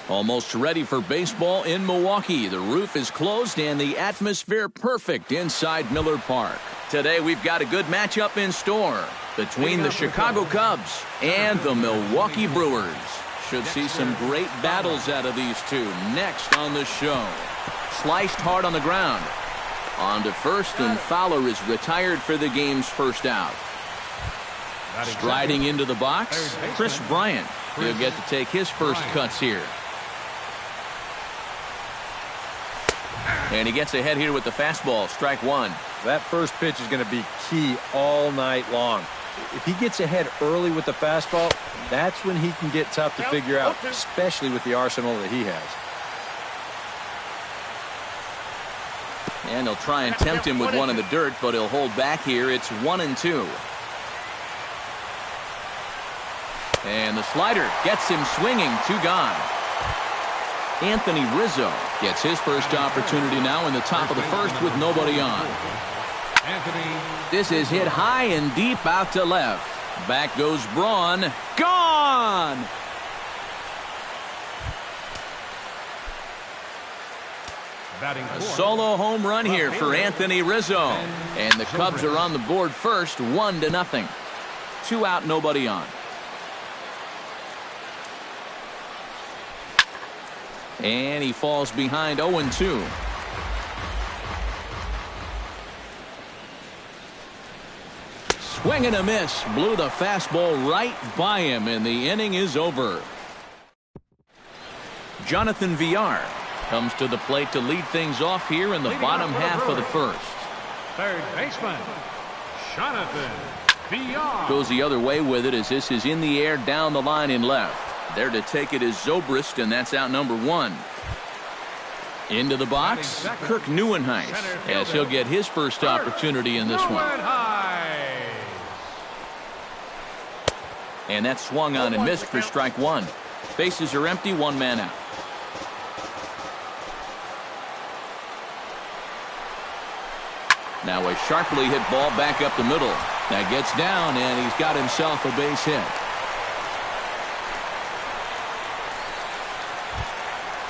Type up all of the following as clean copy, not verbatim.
Almost ready for baseball in Milwaukee. The roof is closed and the atmosphere perfect inside Miller Park. Today we've got a good matchup in store between the Chicago Cubs and the Milwaukee Brewers. Should see some great battles out of these two next on the show. Sliced hard on the ground. On to first, and Fowler is retired for the game's first out. Striding into the box, Chris Bryant. He'll get to take his first cuts here. And he gets ahead here with the fastball, strike one. That first pitch is going to be key all night long. If he gets ahead early with the fastball, that's when he can get tough to figure out, especially with the arsenal that he has. And they'll try and tempt him with one in the dirt, but he'll hold back here. It's 1-2. And the slider gets him swinging, 2 gone. Anthony Rizzo gets his first opportunity now in the top of the first with nobody on. This is hit high and deep out to left. Back goes Braun. Gone! A solo home run here for Anthony Rizzo. And the Cubs are on the board first, 1-0. 2 out, nobody on. And he falls behind 0-2. Swing and a miss. Blew the fastball right by him, and the inning is over. Jonathan Villar comes to the plate to lead things off here in the bottom half of the first. Third baseman, Jonathan Villar. Goes the other way with it as this is in the air down the line in left. There to take it is Zobrist, and that's out number 1. Into the box, Kirk Neuenhuis, as he'll get his first opportunity in this one. And that swung on and missed for strike 1. Bases are empty, 1 man out. Now a sharply hit ball back up the middle. That gets down, and he's got himself a base hit.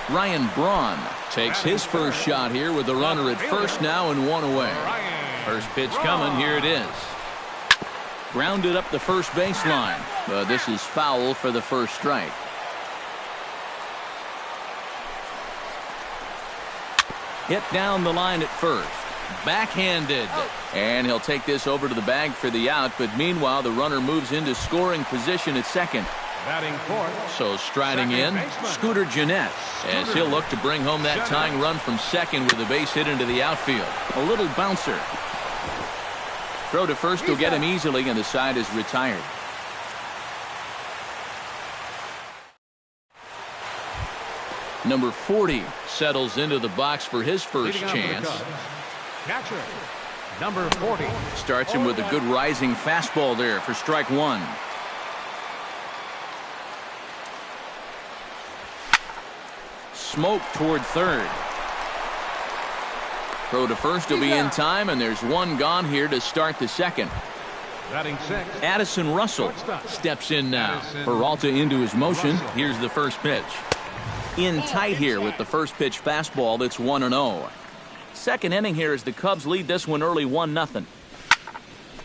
Ryan Braun takes his first shot here with the runner at first now and 1 away. First pitch coming, here it is. Grounded up the first baseline, but this is foul for the first strike. Hit down the line at first. Backhanded. And he'll take this over to the bag for the out, but meanwhile the runner moves into scoring position at second. So striding in, Scooter Gennett, as he'll look to bring home that tying run from second with a base hit into the outfield. A little bouncer. Throw to first will get him easily, and the side is retired. Number 40 settles into the box for his first chance. Catcher, number 40. Starts him with a good rising fastball there for strike 1. Smoke toward third. Throw to first will be in time, and there's 1 gone here to start the second. Addison Russell steps in now. Peralta into his motion. Here's the first pitch. In tight here with the first pitch fastball. That's 1-0. Second inning here as the Cubs lead this one early 1-0.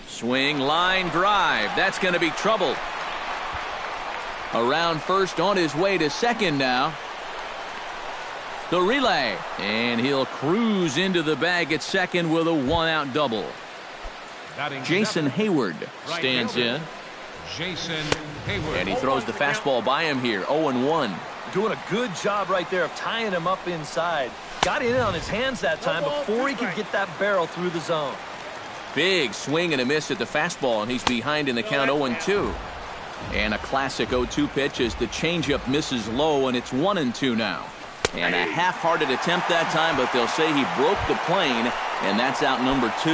Swing, line drive. That's going to be trouble. Around first, on his way to second now. The relay, and he'll cruise into the bag at second with a 1-out double. Jason Hayward stands in. And he throws the fastball by him here, 0-1. Doing a good job right there of tying him up inside. Got in on his hands that time before he could get that barrel through the zone. Big swing and a miss at the fastball, and he's behind in the count 0-2. And a classic 0-2 pitch as the changeup misses low, and it's 1-2 now. And a half-hearted attempt that time, but they'll say he broke the plane, and that's out number 2.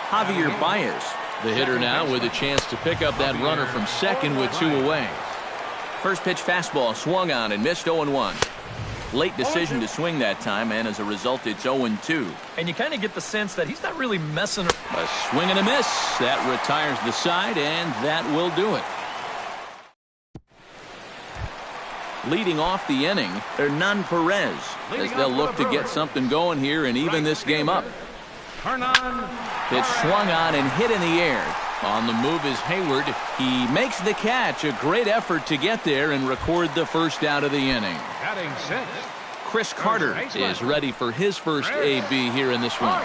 Javier Baez, the hitter now, with a chance to pick up that runner from second with 2 away. First pitch fastball swung on and missed 0-1. Late decision to swing that time, and as a result, it's 0-2. And you kind of get the sense that he's not really messing around. A swing and a miss. That retires the side, and that will do it. Leading off the inning, Hernan Perez, as they'll look to get something going here and even this game up. Pitch swung on and hit in the air. On the move is Hayward. He makes the catch. A great effort to get there and record the first out of the inning. Batting six. Chris Carter is ready for his first AB here in this one.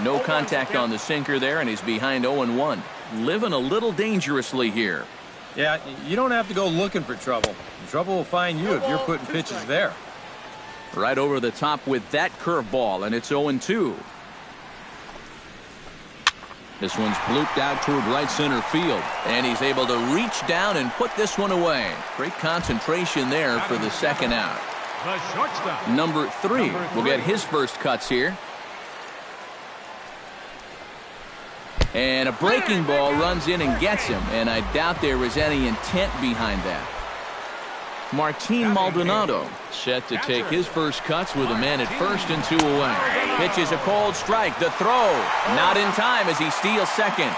No contact on the sinker there, and he's behind 0-1. Living a little dangerously here. Yeah, you don't have to go looking for trouble. Trouble will find you if you're putting pitches there. Right over the top with that curveball, and it's 0-2. This one's blooped out toward right center field, and he's able to reach down and put this one away. Great concentration there for the second out. The shortstop. Number 3 will get his first cuts here. And a breaking ball runs in and gets him, and I doubt there was any intent behind that. Martin Maldonado set to take his first cuts with a man at first and 2 away. Pitches a cold strike. The throw not in time as he steals second.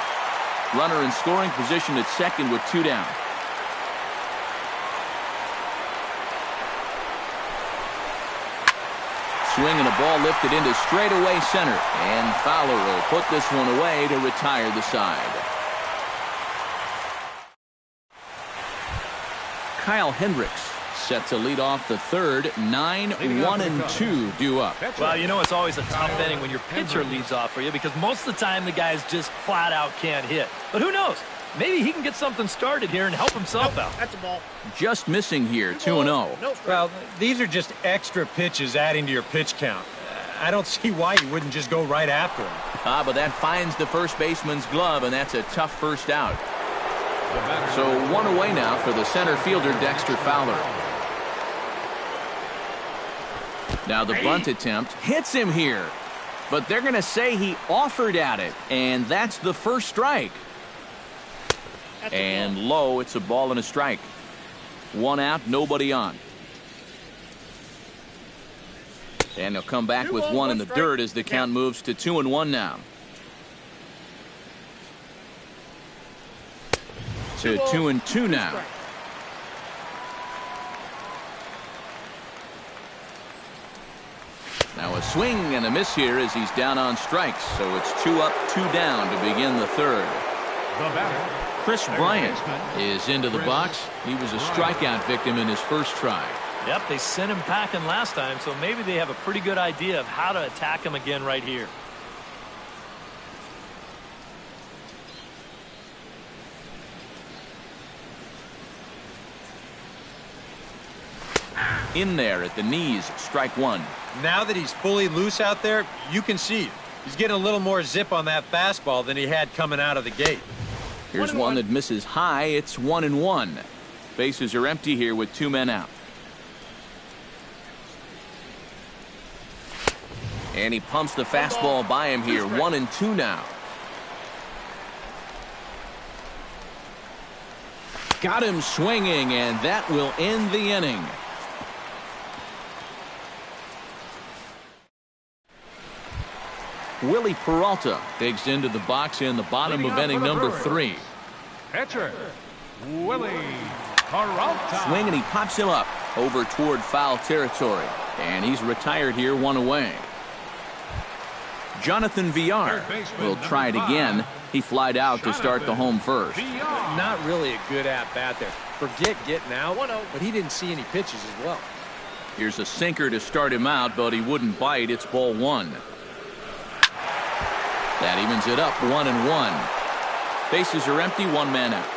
Runner in scoring position at second with 2 down. Swing and a ball lifted into straightaway center, and Fowler will put this one away to retire the side. Kyle Hendricks set to lead off the third. 9-1-2 due up. Well, you know it's always a tough inning when your pitcher leads off for you because most of the time the guys just flat out can't hit. But who knows? Maybe he can get something started here and help himself out. That's a ball. Just missing here, 2-0. Well, these are just extra pitches adding to your pitch count. I don't see why you wouldn't just go right after him. But that finds the first baseman's glove, and that's a tough first out. So 1 away now for the center fielder, Dexter Fowler. Now the bunt attempt hits him here, but they're going to say he offered at it, and that's the first strike. And low, it's a ball and a strike. 1 out, nobody on. And they'll come back with 1 in the dirt as the count moves to 2-1 now. To 2-2 now. Now a swing and a miss here as he's down on strikes. So it's 2 up, 2 down to begin the third. The batter. Chris Bryant is into the box. He was a strikeout victim in his first try. Yep, they sent him packing last time, so maybe they have a pretty good idea of how to attack him again right here. In there at the knees, strike 1. Now that he's fully loose out there, you can see he's getting a little more zip on that fastball than he had coming out of the gate. Here's one that misses high. It's 1-1. Bases are empty here with 2 men out. And he pumps the fastball by him here. 1-2 now. Got him swinging, and that will end the inning. Willie Peralta digs into the box in the bottom of inning number 3. Pitcher, Willie Peralta. Swing, and he pops him up over toward foul territory. And he's retired here, 1 away. Jonathan Villar will try it again. He flied out to start the home first. Not really a good at-bat there. Forget getting out, but he didn't see any pitches as well. Here's a sinker to start him out, but he wouldn't bite. It's ball 1. That evens it up, 1-1. Bases are empty, 1 man out.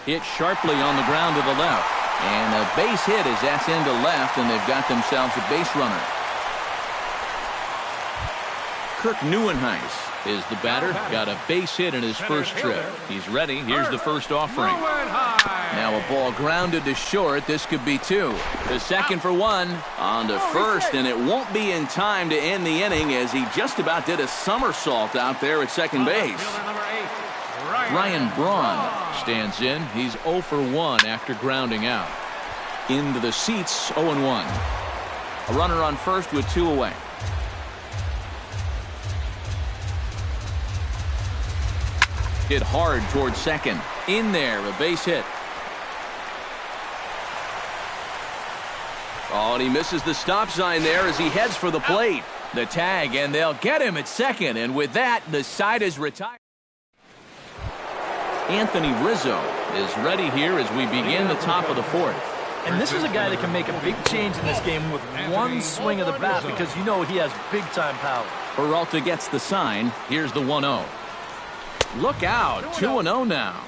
Hit sharply on the ground to the left. And a base hit as that's into left, and they've got themselves a base runner. Kirk Neuenhuis is the batter. Got a base hit in his first trip. He's ready. Here's the first offering. Now a ball grounded to short. This could be 2. The second for 1. On to first, and it won't be in time to end the inning as he just about did a somersault out there at second base. Ryan Braun stands in. He's 0 for 1 after grounding out. Into the seats, 0-1. A runner on first with 2 away. hit hard towards second. In there, a base hit. Oh, and he misses the stop sign there as he heads for the plate. The tag, and they'll get him at second. And with that, the side is retired. Anthony Rizzo is ready here as we begin the top of the fourth. And this is a guy that can make a big change in this game with one swing of the bat because you know he has big-time power. Peralta gets the sign. Here's the 1-0. Look out, 2-0 now.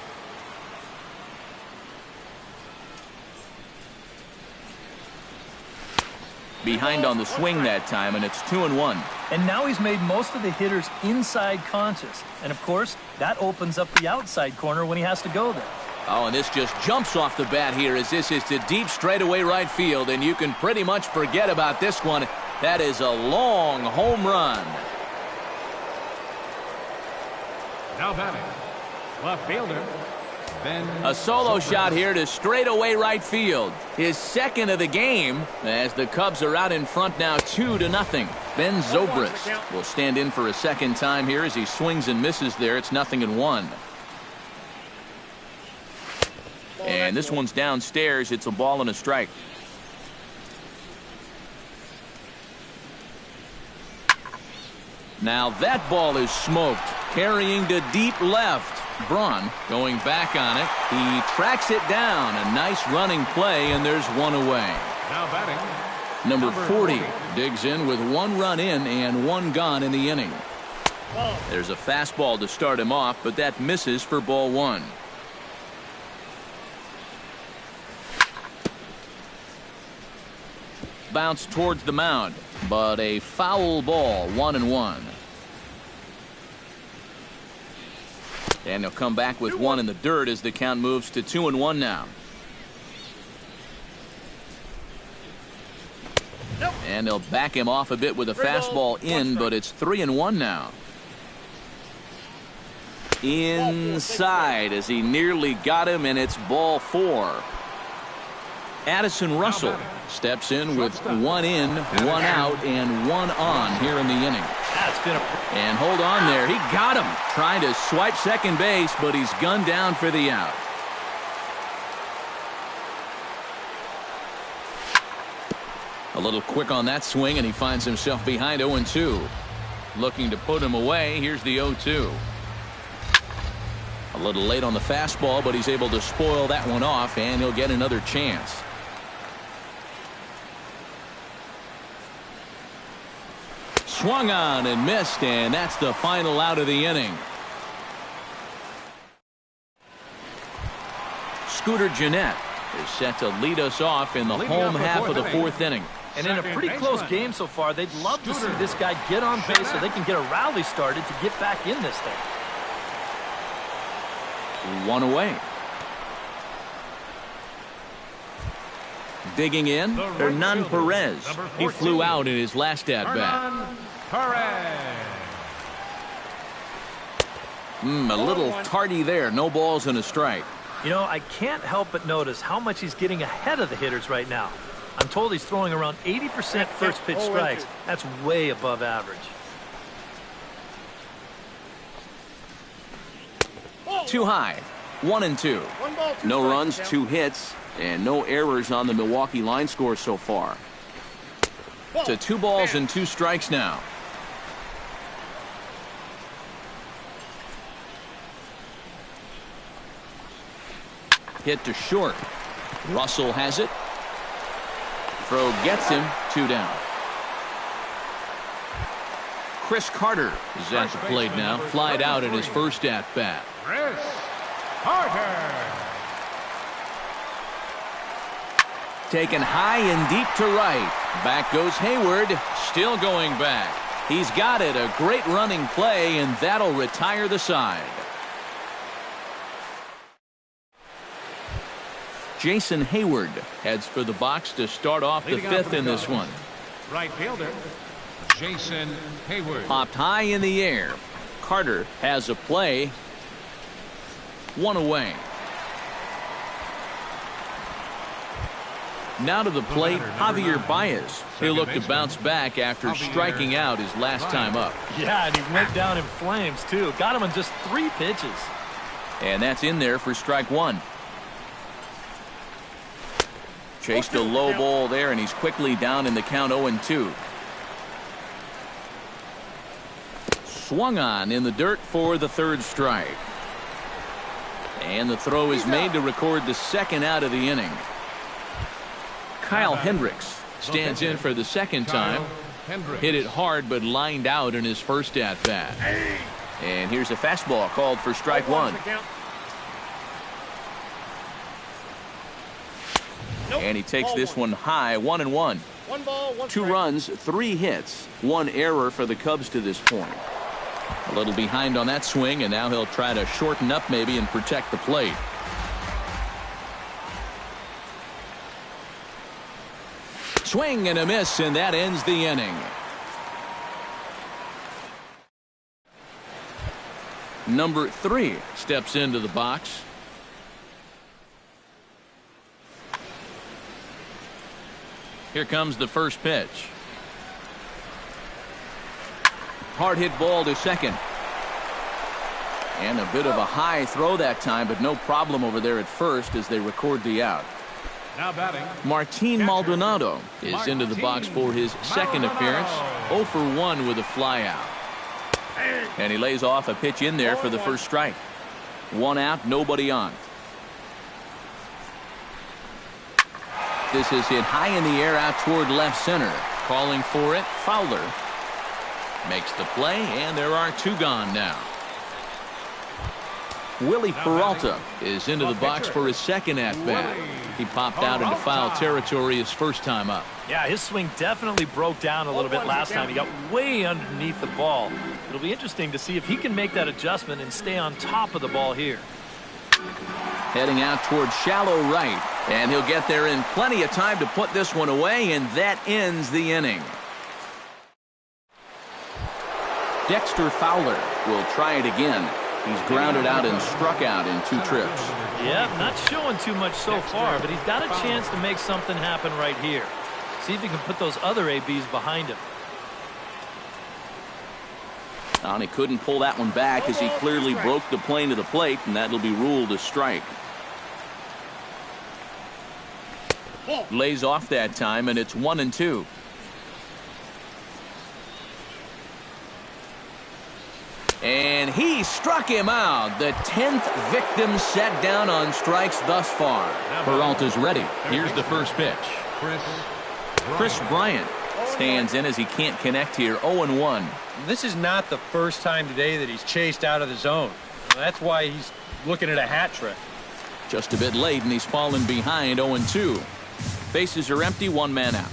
Behind on the swing that time, and it's 2-1. And now he's made most of the hitters inside conscious. And, of course, that opens up the outside corner when he has to go there. Oh, and this just jumps off the bat here as this is to deep straightaway right field, and you can pretty much forget about this one. That is a long home run. Now batting, left fielder, Ben. A solo shot here to straightaway right field. His second of the game as the Cubs are out in front now 2-0. Ben Zobrist will stand in for a second time here as he swings and misses there. It's 0-1. And this one's downstairs. It's a ball and a strike. Now that ball is smoked. Carrying to deep left. Braun going back on it. He tracks it down. A nice running play, and there's one away. Now batting, Number 40 digs in with one run in and one gone in the inning. There's a fastball to start him off, but that misses for ball one. Bounce towards the mound, but a foul ball, 1-1. And he'll come back with one in the dirt as the count moves to 2-1 now. And they'll back him off a bit with a fastball in, but it's 3-1 now. Inside as he nearly got him, and it's ball four. Addison Russell steps in with one in, one out, and one on here in the inning. And hold on there. He got him. Trying to swipe second base, but he's gunned down for the out. A little quick on that swing, and he finds himself behind 0-2. Looking to put him away. Here's the 0-2. A little late on the fastball, but he's able to spoil that one off, and he'll get another chance. Swung on and missed, and that's the final out of the inning. Scooter Gennett is set to lead us off in the home half of the fourth inning. And in a pretty close game so far, they'd love to see this guy get on base so they can get a rally started to get back in this thing. One away. Digging in, Hernan Perez. He flew out in his last at-bat. A little tardy there. No balls and a strike. You know, I can't help but notice how much he's getting ahead of the hitters right now. I'm told he's throwing around 80% first pitch strikes. That's way above average. Too high. 1-2. No runs, 2 hits, and no errors on the Milwaukee line score so far. To 2 balls and 2 strikes now. Hit to short. Russell has it. Throw gets him. 2 down. Chris Carter is at the plate now. Flied out in his first at-bat. Chris Carter. Taken high and deep to right. Back goes Hayward. Still going back. He's got it. A great running play, and that'll retire the side. Jason Hayward heads for the box to start off the 5th in this one. Right fielder, Jason Hayward. Popped high in the air. Carter has a play. 1 away. Now to the plate, Javier Baez. He'll look to bounce back after striking out his last time up. Yeah, and he went down in flames, too. Got him in just 3 pitches. And that's in there for strike one. Chased a low ball there, and he's quickly down in the count 0-2. Swung on in the dirt for the third strike. And the throw is made to record the second out of the inning. Kyle Hendricks stands in for the second time. Hit it hard, but lined out in his first at-bat. And here's a fastball called for strike one. And he takes this one high, 1-1. 2 runs, 3 hits, 1 error for the Cubs to this point. A little behind on that swing, and now he'll try to shorten up maybe and protect the plate. Swing and a miss, and that ends the inning. Number 3 steps into the box. Here comes the first pitch. Hard hit ball to second. And a bit of a high throw that time, but no problem over there at first as they record the out. Now batting, Martin Maldonado is into the box for his second appearance. 0 for 1 with a flyout. And he lays off a pitch in there for the first strike. 1 out, nobody on. This is hit high in the air out toward left center. Calling for it, Fowler. Makes the play, and there are 2 gone now. Willie Peralta is into the box for his second at-bat. He popped out into foul territory his first time up. Yeah, his swing definitely broke down a little bit last time. He got way underneath the ball. It'll be interesting to see if he can make that adjustment and stay on top of the ball here. Heading out toward shallow right, and he'll get there in plenty of time to put this one away, and that ends the inning. Dexter Fowler will try it again. He's grounded out and struck out in 2 trips. Yeah, not showing too much so far, but he's got a chance to make something happen right here. See if he can put those other ABs behind him. And he couldn't pull that one back as he clearly broke the plane to the plate, and that'll be ruled a strike. Lays off that time, and it's 1-2. And he struck him out. The 10th victim set down on strikes thus far. Peralta's ready. Here's the first pitch. Chris Bryant stands in as he can't connect here. 0-1. This is not the first time today that he's chased out of the zone. That's why he's looking at a hat trick. Just a bit late, and he's fallen behind. 0-2. Bases are empty, 1 man out.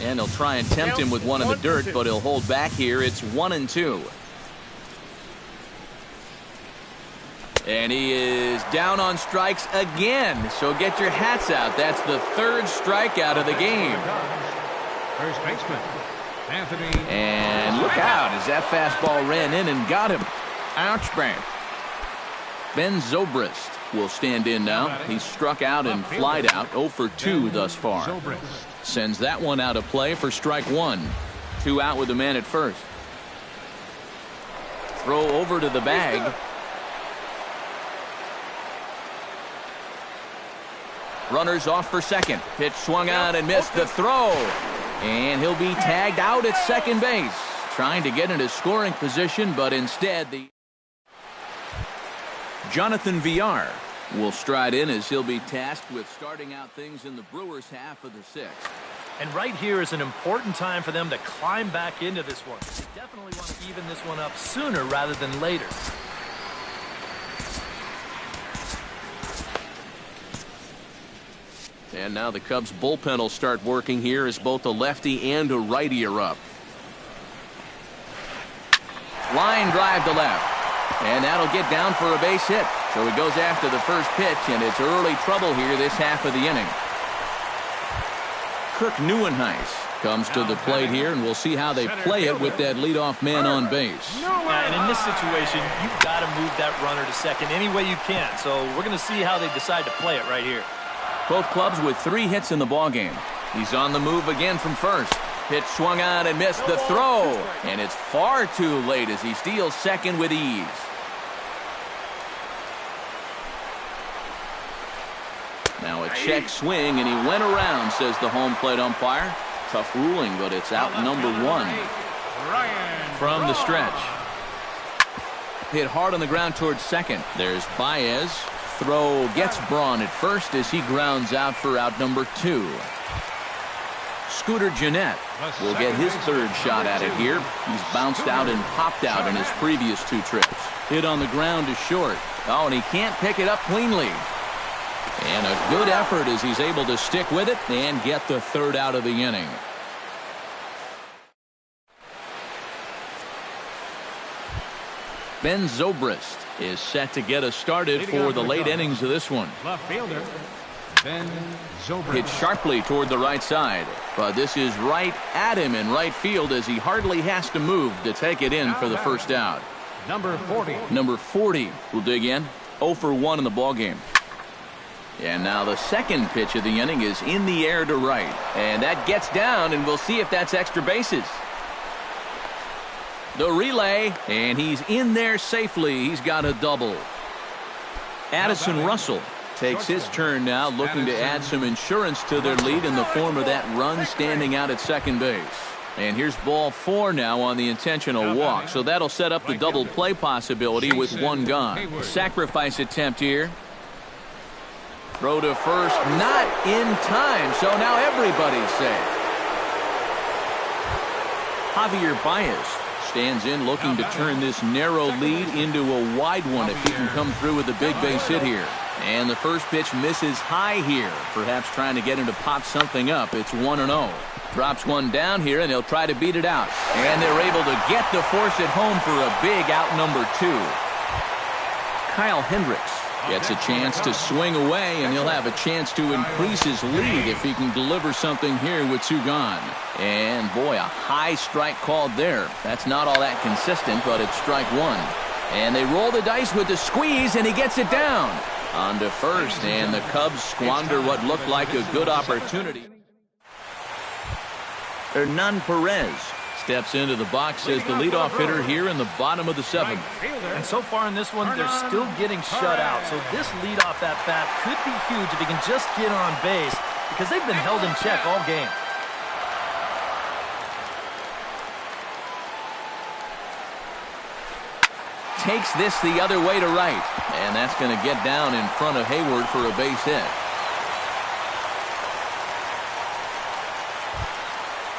And he'll try and tempt him with one in the dirt, but he'll hold back here. It's 1-2. And he is down on strikes again. So get your hats out. That's the 3rd strikeout of the game. first baseman, Anthony. And look out as that fastball ran in and got him. Ouch, bang. Ben Zobrist will stand in now. He's struck out and flied out. 0 for 2 thus far. Sends that one out of play for strike 1. 2 out with the man at first. Throw over to the bag. Runners off for second. Pitch swung out and missed the throw. And he'll be tagged out at second base. Trying to get into scoring position, but instead the Jonathan Villar will stride in as he'll be tasked with starting out things in the Brewers' half of the 6th. And right here is an important time for them to climb back into this one. They definitely want to even this one up sooner rather than later. And now the Cubs bullpen will start working here as both a lefty and a righty are up. Line drive to left. And that'll get down for a base hit. So he goes after the first pitch, and it's early trouble here this half of the inning. Kirk Neuenhuis comes to the plate here, and we'll see how they play it with that leadoff man on base. Yeah, and in this situation, you've got to move that runner to second any way you can. So we're going to see how they decide to play it right here. Both clubs with 3 hits in the ballgame. He's on the move again from first. Pitch swung out and missed the throw. And it's far too late as he steals second with ease. check swing, and he went around, says the home plate umpire. Tough ruling, but it's out number 1. From the stretch. Hit hard on the ground towards second. There's Baez. Throw gets Braun at first as he grounds out for out number 2. Scooter Gennett will get his third shot at it here. He's bounced out and popped out in his previous 2 trips. Hit on the ground is short. Oh, and he can't pick it up cleanly. And a good effort as he's able to stick with it and get the third out of the inning. Ben Zobrist is set to get us started for the late innings of this one. Left fielder, Ben Zobrist. Hit sharply toward the right side, but this is right at him in right field as he hardly has to move to take it in for the first out. Number 40. Number 40 will dig in. 0 for 1 in the ballgame. And now the second pitch of the inning is in the air to right. And that gets down, and we'll see if that's extra bases. The relay, and he's in there safely. He's got a double. Addison Russell takes his turn now, looking to add some insurance to their lead in the form of that run standing out at second base. And here's ball 4 now on the intentional walk. So that'll set up the double play possibility with 1 gone. Sacrifice attempt here. Throw to first, not in time. So now everybody's safe. Javier Baez stands in looking to turn this narrow lead into a wide one if he can come through with a big base hit here. And the first pitch misses high here, perhaps trying to get him to pop something up. It's 1-0. Drops one down here, and he'll try to beat it out. And they're able to get the force at home for a big out number 2. Kyle Hendricks gets a chance to swing away, and he'll have a chance to increase his lead if he can deliver something here with 2 gone. And boy, a high strike called there. That's not all that consistent, but it's strike 1. And they roll the dice with the squeeze, and he gets it down. On to first, and the Cubs squander what looked like a good opportunity. Hernan Perez steps into the box as the leadoff hitter here in the bottom of the 7th. And so far in this one, they're still getting shut out. So this leadoff at bat could be huge if he can just get on base, because they've been held in check all game. Takes this the other way to right, and that's going to get down in front of Hayward for a base hit.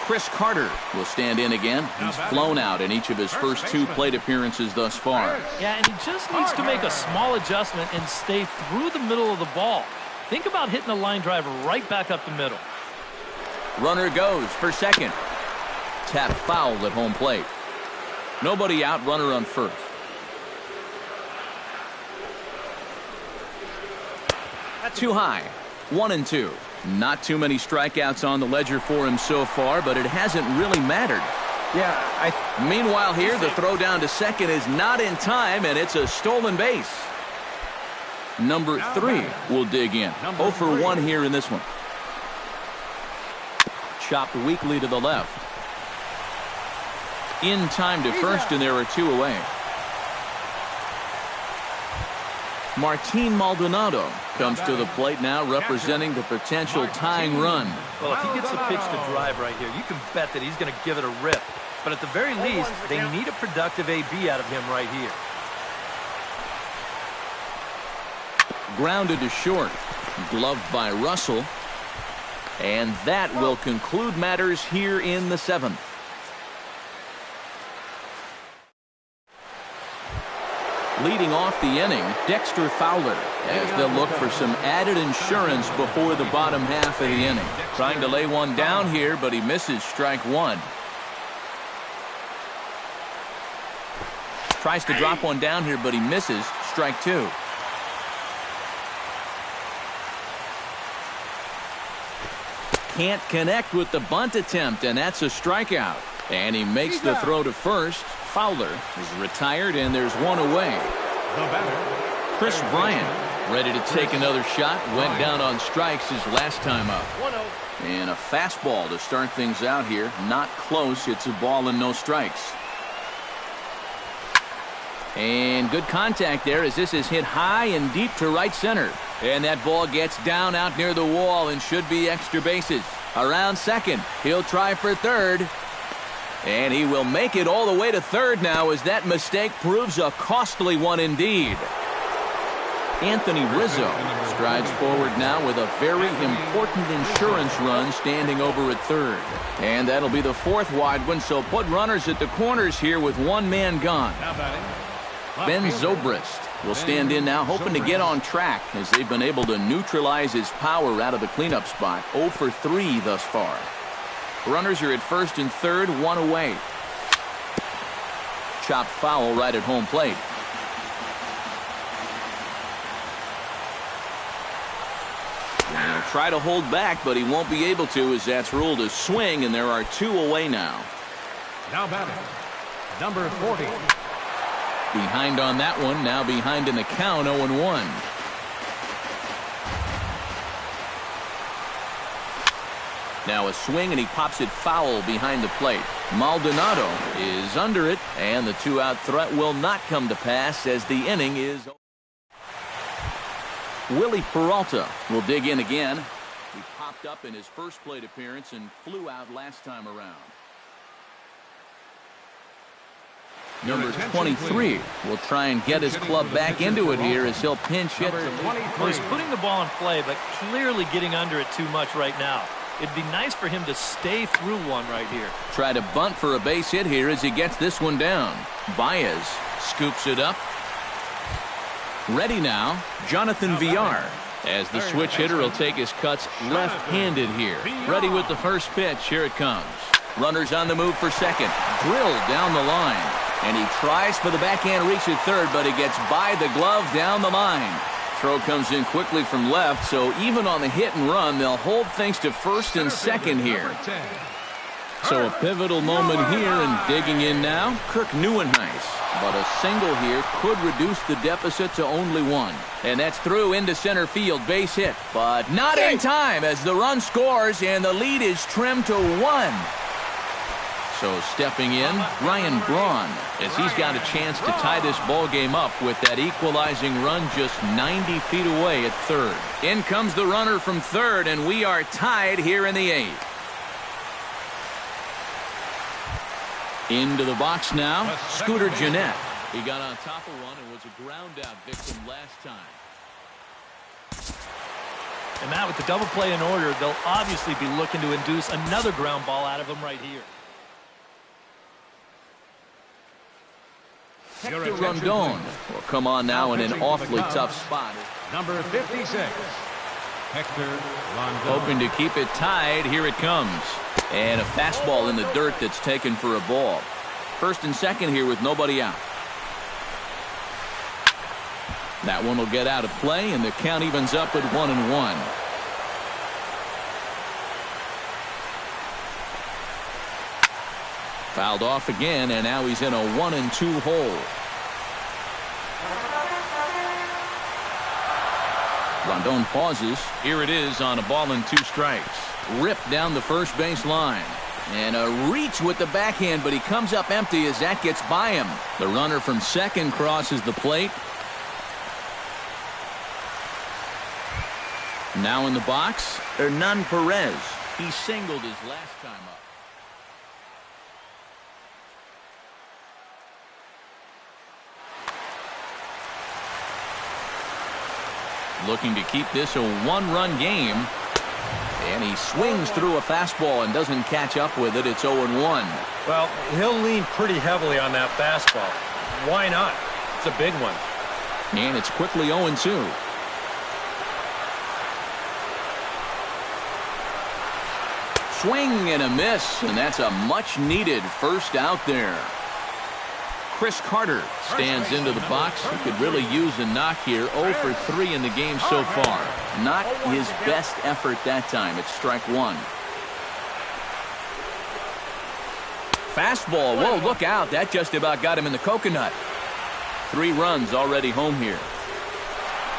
Chris Carter will stand in again. He's flown out in each of his first 2 plate appearances thus far. Yeah, and he just needs to make a small adjustment and stay through the middle of the ball. Think about hitting a line drive right back up the middle. Runner goes for second. Tap foul at home plate. Nobody out, runner on first. Too high. 1-2. Not too many strikeouts on the ledger for him so far, but it hasn't really mattered. Yeah, Meanwhile here, the throw down to second is not in time, and it's a stolen base. Number 3 will dig in. 0 for 1 here in this one. Chopped weakly to the left. In time to first, and there are 2 away. Martin Maldonado comes to the plate now, representing the potential tying run. Well, if he gets the pitch to drive right here, you can bet that he's going to give it a rip. But at the very least, they need a productive AB out of him right here. Grounded to short. Gloved by Russell. And that will conclude matters here in the 7th. Leading off the inning, Dexter Fowler, as they'll look for some added insurance before the bottom half of the inning. Trying to lay one down here, but he misses strike 1. Tries to drop one down here, but he misses strike 2. Can't connect with the bunt attempt, and that's a strikeout. And he makes the throw to first. Fowler is retired, and there's 1 away. Chris Bryant ready to take another shot. Went down on strikes his last time up. And a fastball to start things out here. Not close. It's a ball and no strikes. And good contact there as this is hit high and deep to right center. And that ball gets down out near the wall and should be extra bases. Around second, he'll try for third. And he will make it all the way to third now as that mistake proves a costly one indeed. Anthony Rizzo strides forward now with a very important insurance run standing over at third. And that'll be the fourth wide one, so put runners at the corners here with one man gone. Ben Zobrist will stand in now, hoping to get on track as they've been able to neutralize his power out of the cleanup spot. 0 for 3 thus far. Runners are at first and third, one away. Chopped foul right at home plate. And he'll try to hold back, but he won't be able to as that's ruled a swing, and there are 2 away now. Now batting, number 40. Behind on that one, now behind in the count, 0-1. Now a swing, and he pops it foul behind the plate. Maldonado is under it, and the 2-out threat will not come to pass as the inning is. Willie Peralta will dig in again. He popped up in his first plate appearance and flew out last time around. Number 23 will try and get his club back into it here as he'll pinch hit. Well, he's putting the ball in play, but clearly getting under it too much right now. It'd be nice for him to stay through one right here. Try to bunt for a base hit here as he gets this one down. Baez scoops it up. Ready now, Jonathan Villar. As the switch hitter will take his cuts left-handed here. Ready with the first pitch. Here it comes. Runners on the move for second. Drilled down the line. And he tries for the backhand reach at third, but he gets by the glove down the line. Throw comes in quickly from left, so even on the hit and run, they'll hold things to first and second here. So a pivotal moment here, and digging in now, Kirk Neuenhuis. But a single here could reduce the deficit to only 1. And that's through into center field, base hit. But not in time as the run scores, and the lead is trimmed to 1. So stepping in, Ryan Braun, as he's got a chance to tie this ball game up with that equalizing run just 90 feet away at third. In comes the runner from third, and we are tied here in the 8th. Into the box now, Scooter Gennett. He got on top of one and was a ground-out victim last time. And Matt, with the double play in order, they'll obviously be looking to induce another ground ball out of him right here. Hector Rondon will come on now in an awfully tough spot. Number 56, Hector Rondon. Hoping to keep it tied. Here it comes. And a fastball in the dirt that's taken for a ball. First and second here with nobody out. That one will get out of play, and the count evens up at 1-1. Fouled off again, and now he's in a 1-2 hole. Rondon pauses. Here it is on a ball and 2 strikes. Ripped down the first base line. And a reach with the backhand, but he comes up empty as that gets by him. The runner from second crosses the plate. Now in the box, Hernan Perez. He singled his last time up. Looking to keep this a 1-run game. And he swings through a fastball and doesn't catch up with it. It's 0-1. Well, he'll lean pretty heavily on that fastball. Why not? It's a big one. And it's quickly 0-2. Swing and a miss, and that's a much-needed first out there. Chris Carter stands into the box. He could really use a knock here. 0 for 3 in the game so far. Not his best effort that time. It's strike 1. Fastball. Whoa, look out. That just about got him in the coconut. 3 runs already home here.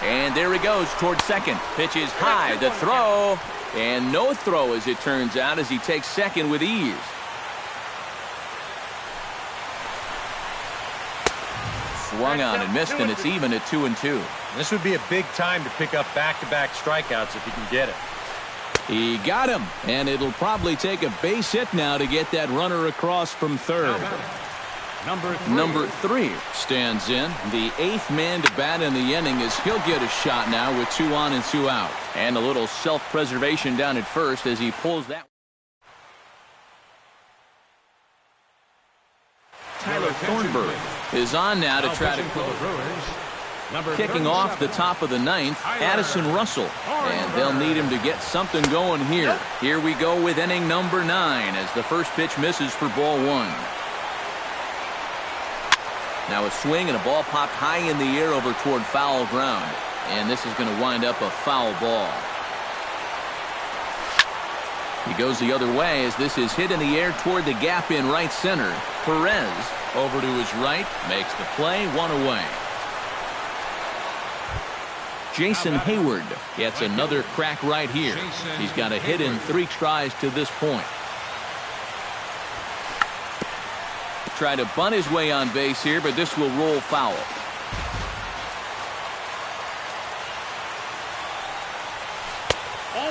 And there he goes towards second. Pitch is high. The throw. And no throw, as it turns out, as he takes second with ease. swung on and missed, and it's even at 2-2. This would be a big time to pick up back-to-back strikeouts if he can get it. He got him, and it'll probably take a base hit now to get that runner across from third. Number three stands in. The 8th man to bat in the inning as he'll get a shot now with 2 on and 2 out. And a little self-preservation down at first as he pulls that. Tyler Thornburg is on now to try to close. Kicking off the top of the 9th, Addison Russell. And they'll need him to get something going here. Here we go with inning number 9 as the first pitch misses for ball 1. Now a swing and a ball popped high in the air over toward foul ground. And this is going to wind up a foul ball. He goes the other way as this is hit in the air toward the gap in right center. Perez over to his right, makes the play, 1 away. Jason Hayward gets another crack right here. He's got a hit in 3 tries to this point. Try to bunt his way on base here, but this will roll foul.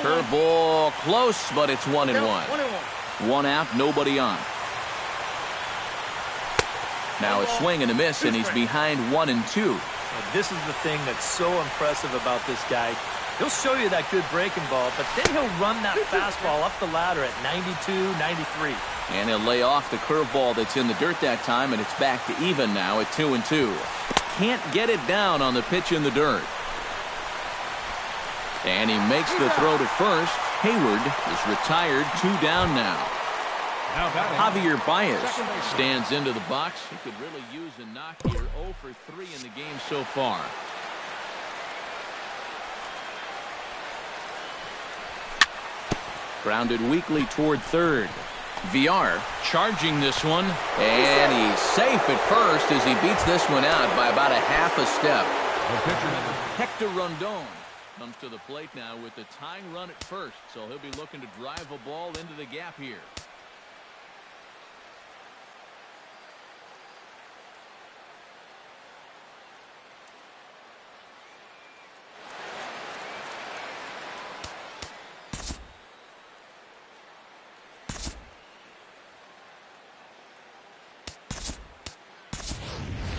Curveball close, but it's 1-1. 1 out, nobody on. Now a swing and a miss, and he's behind 1-2. This is the thing that's so impressive about this guy. He'll show you that good breaking ball, but then he'll run that fastball up the ladder at 92, 93. And he'll lay off the curveball that's in the dirt that time, and it's back to even now at 2-2. Can't get it down on the pitch in the dirt. And he makes the throw to first. Hayward is retired, 2 down now. Javier Baez stands into the box. He could really use a knock here. 0 for 3 in the game so far. Grounded weakly toward third. VR charging this one, and he's safe at first as he beats this one out by about a half a step. Hector Rondon comes to the plate now with the tying run at first, so he'll be looking to drive a ball into the gap here.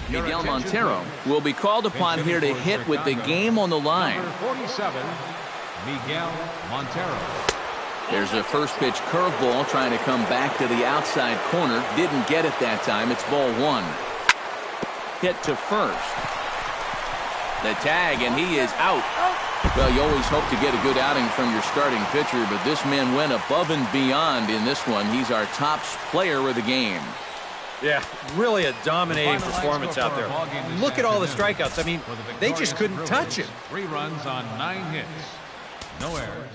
Miguel Montero will be called upon here to hit with the game on the line. Number 47, Miguel Montero. There's a first pitch curveball trying to come back to the outside corner. Didn't get it that time. It's ball 1. Hit to first. The tag, and he is out. Well, you always hope to get a good outing from your starting pitcher, but this man went above and beyond in this one. He's our top player of the game. Yeah, really a dominating performance out there. Look at all the strikeouts. I mean, they just couldn't touch him. 3 runs on 9 hits. No errors.